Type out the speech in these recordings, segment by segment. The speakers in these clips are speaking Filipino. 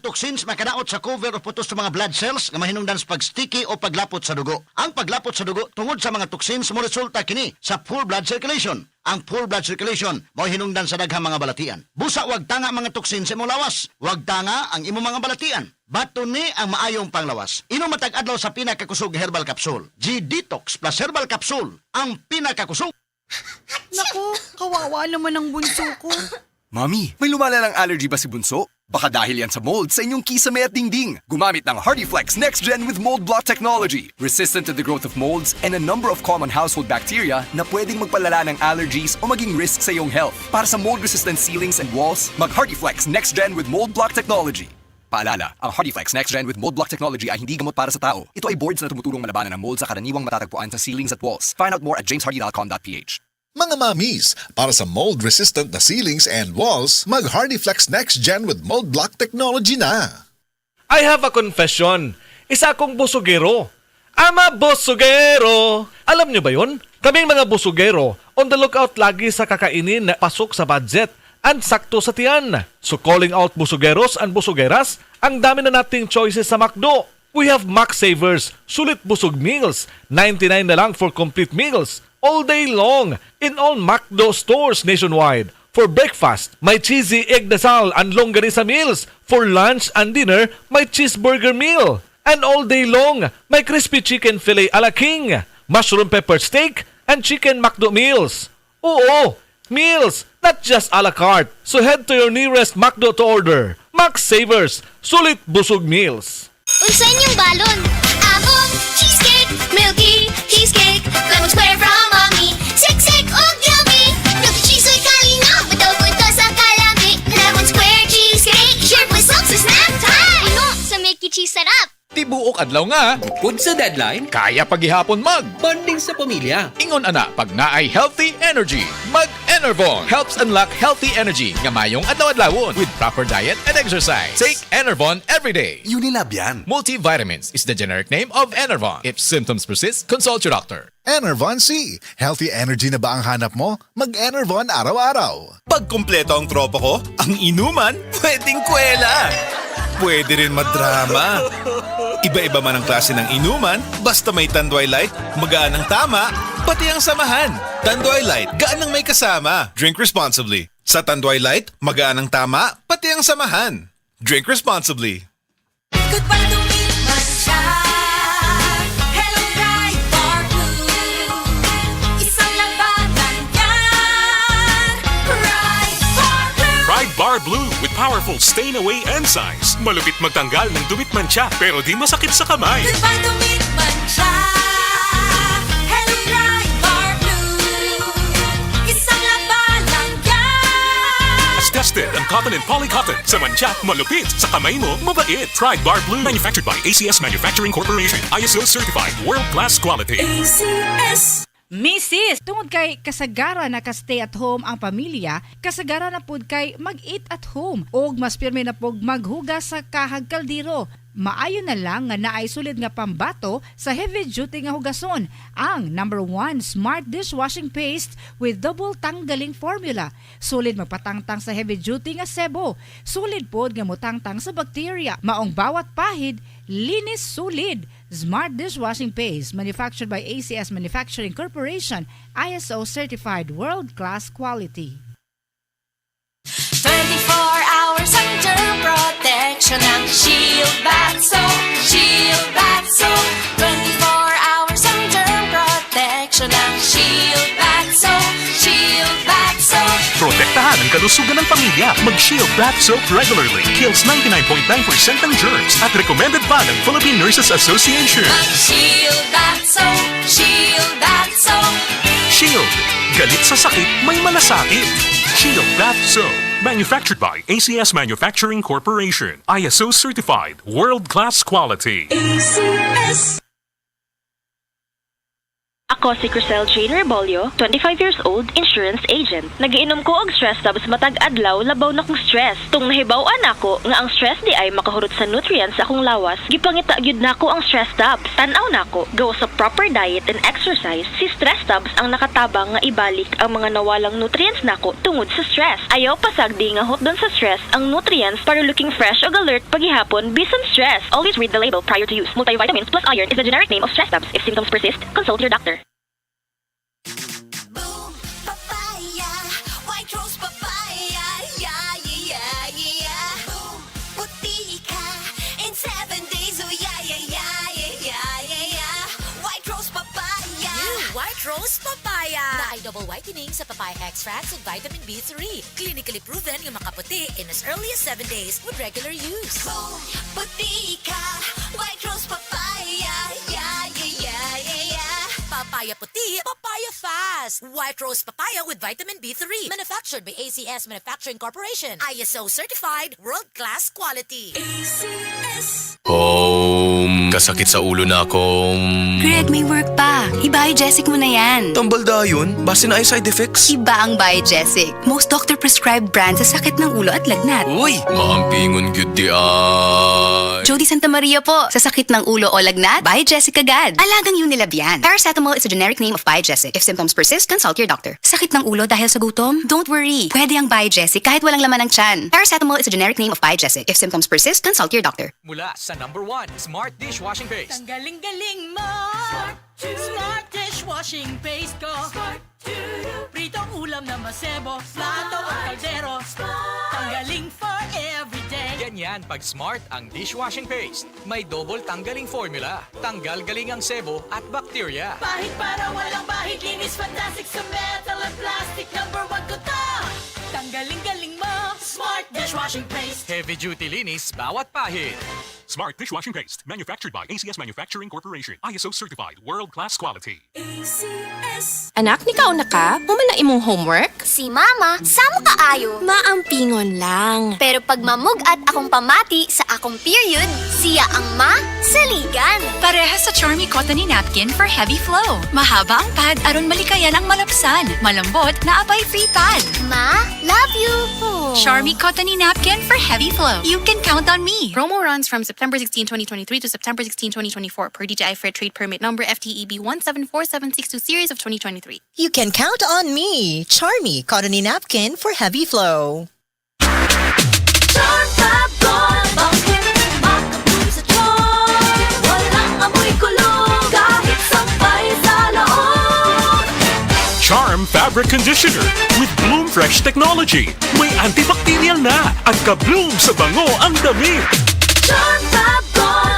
toxins makadaot sa cover o putos sa mga blood cells nga mahinungdan sa pagsticky o paglapot sa dugo. Ang paglapot sa dugo tungod sa mga toxins mo resulta kini sa full blood circulation. Ang full blood circulation mao hinungdan sa daghang mga balatian. Busa wag tanga mga toxins sa imong lawas. Wag tanga ang imong mga balatian. Bato ni ang maayong panglawas. Inom matag adlaw sa pinakakusog herbal capsule. G-Detox plus herbal capsule. Ang pinakakusog. Naku, kawawa naman ang bunso ko. Mami, may lumalalang allergy ba si Bunso? Baka dahil yan sa mold sa inyong kisame at dingding. Gumamit ng HardyFlex Next Gen with Mold Block Technology. Resistant to the growth of molds and a number of common household bacteria na pwedeng magpalala ng allergies o maging risk sa iyong health. Para sa mold-resistant ceilings and walls, mag-HardyFlex Next Gen with Mold Block Technology. Paalala, ang HardyFlex Next Gen with Mold Block Technology ay hindi gamot para sa tao. Ito ay boards na tumutulong malabanan ng mold sa karaniwang matatagpuan sa ceilings at walls. Find out more at jameshardy.com.ph. Mga mamis, para sa mold-resistant na ceilings and walls, mag-HardyFlex Next Gen with Mold Block Technology na. I have a confession. Isa akong busugero. Ama busugero! Alam niyo ba yun? Kaming mga busugero, on the lookout lagi sa kakainin na pasok sa budget and sakto sa tiyan. So calling out busugeros and busugeras, ang dami na nating choices sa McDo. We have Mac Savers, sulit busog meals, 99 na lang for complete meals. All day long in all McDo stores nationwide. For breakfast, may cheesy egg dasal and longganisa meals. For lunch and dinner, may cheeseburger meal. And all day long, may crispy chicken fillet a la king, mushroom pepper steak, and chicken McDo meals. Oo, meals, not just a la carte. So head to your nearest McDo to order. Max Savers, sulit busog meals. Unsa inyong balon? Among cheesecake, milky cheesecake, lemon square from mommy. Siksik og yummy. Milky cheese ay kalinaw, bitaw punta sa kalami. Lemon square cheesecake, shared with sauce sa snack time. Puno sa milky cheese sarap. Tibuok adlaw nga, Bukod sa deadline, kaya paghihapon mag. bonding sa pamilya. Ingon ana, pag naay healthy energy, mag-Enervon helps unlock healthy energy nga mayong adlaw-adlawon with proper diet and exercise. Take Enervon every day. Unilab yan. Multivitamins is the generic name of Enervon. If symptoms persist, consult your doctor. Enervon C. Healthy energy na ba ang hanap mo? Mag-Enervon araw-araw. Pag kumpleto ang tropa ko, ang inuman, pwedeng kwela. Pwede rin madrama. Iba-iba man ang klase ng inuman, basta may Tanduay Light, magaan ang tama, pati ang samahan. Tanduay Light, gaan ang may kasama. Drink responsibly. Sa Tanduay Light, magaan ang tama, pati ang samahan. Drink responsibly. Goodbye to me, Mancha. Hello, bright or blue. Isang labanan yan. Bright or blue. Pride Bar Blue with powerful stain-away enzymes. Malupit magtanggal ng dumit mancha pero di masakit sa kamay. Goodbye to me, Mancha. Hello, bright or blue. Isang labanan yan. As tested ang cotton and polycotton. Sa mancha, malupit. Sa kamay mo, mabait. Pride Bar Blue. Manufactured by ACS Manufacturing Corporation. ISO certified. World-class quality. ACS. Mrs. Tungod kay kasagara na ka-stay at home ang pamilya, kasagara na pud kay mag-eat at home ug mas pirmi na pug maghugas sa kahag kaldero. Maayo na lang nga naay sulid nga pambato sa heavy duty nga hugason, ang #1 Smart Dishwashing Paste with double tanggaling formula. Sulid magpatangtang sa heavy duty nga sebo. Sulid pod nga motangtang sa bacteria. Maong bawat pahid, linis sulid. Smart Dishwashing Paste, manufactured by ACS Manufacturing Corporation, ISO certified world-class quality. 24 hours under protection ng Shield Bath Soap. Shield Bath Soap. 24 hours under protection ng Shield Bath Soap. Shield Bath Soap. Protektahan ang kalusugan ng pamilya. Mag-Shield Bath Soap regularly. Kills 99.9% ng germs at recommended pa ng Philippine Nurses Association. Mag-Shield Bath Soap. Shield Bath Soap. Shield. Galit sa sakit, may malasakit. Shield Bath Soap. Manufactured by ACS Manufacturing Corporation. ISO certified. World-class quality. ACS. Ako si Crisel Jane Rebolio, 25 years old, insurance agent. Nagiinom ko og stress tabs matag adlaw labaw na kong stress. Tung nahibaw-an ako nga ang stress di ay makahurot sa nutrients sa akong lawas, gipangita gyud nako ang stress tabs. Tan-aw nako, gawa sa proper diet and exercise, si stress tabs ang nakatabang nga ibalik ang mga nawalang nutrients nako tungod sa stress. Ayaw pasagdi nga hot doon sa stress ang nutrients para looking fresh og alert paghihapon bisan stress. Always read the label prior to use. Multivitamins plus iron is the generic name of stress tabs. If symptoms persist, consult your doctor. Boom, papaya, white rose papaya, yeah, yeah, yeah. Boom, puti ka in 7 days, oh yeah, yeah, yeah, yeah, yeah, yeah. White rose papaya. New White Rose Papaya. Na ay double whitening sa papaya extracts with vitamin B3. Clinically proven yung makaputi in as early as 7 days with regular use. Boom, puti ka, white rose papaya, yeah, yeah, yeah, yeah, yeah. Papaya puti, papaya fast. White Rose Papaya with vitamin B3. Manufactured by ACS Manufacturing Corporation. ISO certified, world-class quality. ACS. Kasakit sa ulo na akong... Greg, may work pa. I-Biogesic mo na yan. Tambal da yun? Base na ay side effects? Iba ang Biogesic. Most doctor-prescribed brand sa sakit ng ulo at lagnat. Uy! Maampingon gyud di ay... Jody Santa Maria po. Sa sakit ng ulo o lagnat, Biogesic agad. Alagang Unilab yan. Paracetamol is a generic name of Biogesic. If symptoms persist, consult your doctor. Sakit ng ulo dahil sa gutom? Don't worry. Pwede ang Biogesic kahit walang laman ng tiyan. Paracetamol is a generic name of Biogesic. If symptoms persist, consult your doctor. Mula sa number 1, Smart Dishwashing Paste. Ang galing-galing mo. Smart dishwashing paste ko. Pritong ulam na masebo. Plato o kaldero. Tanggaling for everyday. Ganyan pag Smart ang dishwashing paste. May double tanggaling formula. Tanggal galing ang sebo at bacteria. Bahit para walang bahit. Linis fantastic sa metal at plastic. Number 1 ko to. Tanggaling-galing mo. Smart dishwashing paste. Heavy duty linis bawat pahid. Smart Dishwashing Paste, manufactured by ACS Manufacturing Corporation. ISO certified, world-class quality. ACS. Anak, ni kauna ka? Humana imong homework? Si Mama, samo kaayo. Maampingon lang. Pero pag mamugat akong pamati sa akong period, siya ang saligan. Parehas sa Charmy Cottony Napkin for heavy flow. Mahaba ang pad aron malikayan ang malapsan. Malambot na abay free pad. Ma, love you. Charmy Cottony Napkin for heavy flow. You can count on me. Promo runs from September 16, 2023 to September 16, 2024 per DJI Fair Trade Permit number FTEB 174762 series of 2023. You can count on me. Charmy Cottony Napkin for heavy flow. Charm Fab bakit makabloom sa charm? Walang amoy kulog kahit sampay sa loob. Charm Fabric Conditioner with Bloom Fresh technology. May antibacterial na at ka-bloom sa bango ang damit. Charm Fab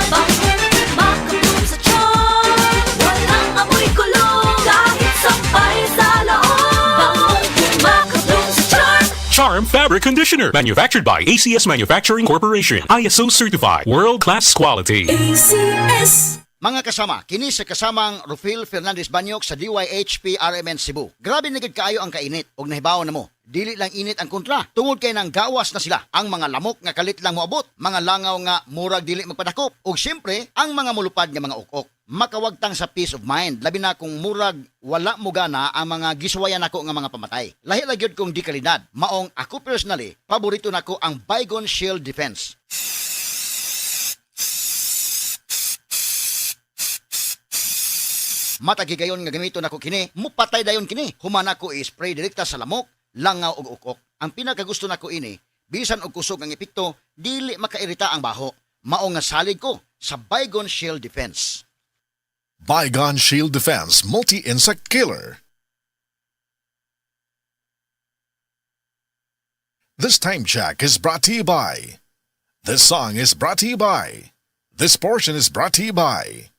bakit makabloom sa charm? Walang amoy kulog kahit sampay sa loob. Makabloom sa charm. Charm Fabric Conditioner, manufactured by ACS Manufacturing Corporation. ISO certified, world-class quality. ACS. Mga kasama, kini sa kasamang Rufil Fernandez Banyok sa DYHP RMN Cebu. Grabe na gid kaayo ang kainit og nahibaw na mo. Dili lang init ang kontra. Tungod kay nang gawas na sila. Ang mga lamok nga kalit lang moabot, mga langaw nga murag dili magpadakop, ug syempre ang mga mulupad nga mga ukok. Makawagtang sa peace of mind, labi na kung murag wala mo gana ang mga giswayan nako nga mga pamatay. Lahi lang gyud kong di kalidad. Maong ako personally, paborito nako ang Baygon Shield Defense. Matagigayon nga gamiton nako kini, mupatay dayon kini. Humana ko i-spray direkta sa lamok, langaw ug ukok. Ang pinakagusto nako ini, bisan og kusog ang epekto, dili makairita ang baho. Mao nga salig ko sa Baygon Shield Defense. Baygon Shield Defense Multi-Insect Killer. This time check is brought to you by. This song is brought to you by. This portion is brought to you by.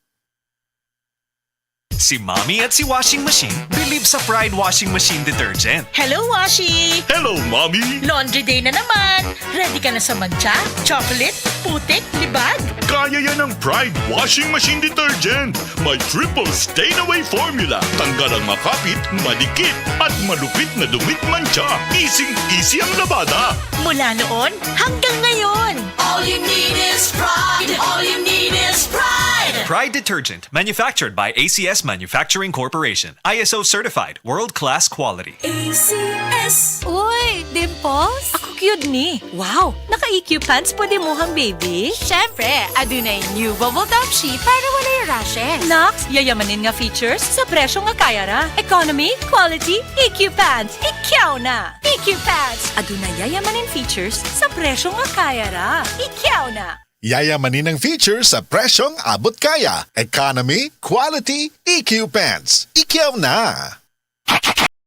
Si Mommy at si Washing Machine believe sa Pride Washing Machine Detergent. Hello, Washi! Hello, Mommy! Laundry day na naman! Ready ka na sa mancha, chocolate, putik, libag? Kaya yan ang Pride Washing Machine Detergent. May triple stain-away formula. Tanggal ang makapit, madikit, at malupit na dumit mancha. Easy ang labada. Mula noon hanggang ngayon. All you need is pride. All you need is pride. Pride Detergent, manufactured by ACS Manufacturing Corporation. ISO certified, world-class quality. ACS. Uy, Dimples? Ako cute ni. Wow, naka-EQ pants po di mohang baby? Syempre, adunay new bubble top sheet para wala yung rashes. Nox, yayamanin nga features sa presyo nga kaya ra. Economy, quality, EQ pants. Ikaw na! EQ pants. Adunay yayamanin features sa presyo nga kaya ra. Ikaw na! Yayamanin ng features sa presyong abot kaya. Economy, quality, EQ Pants. Ikaw na!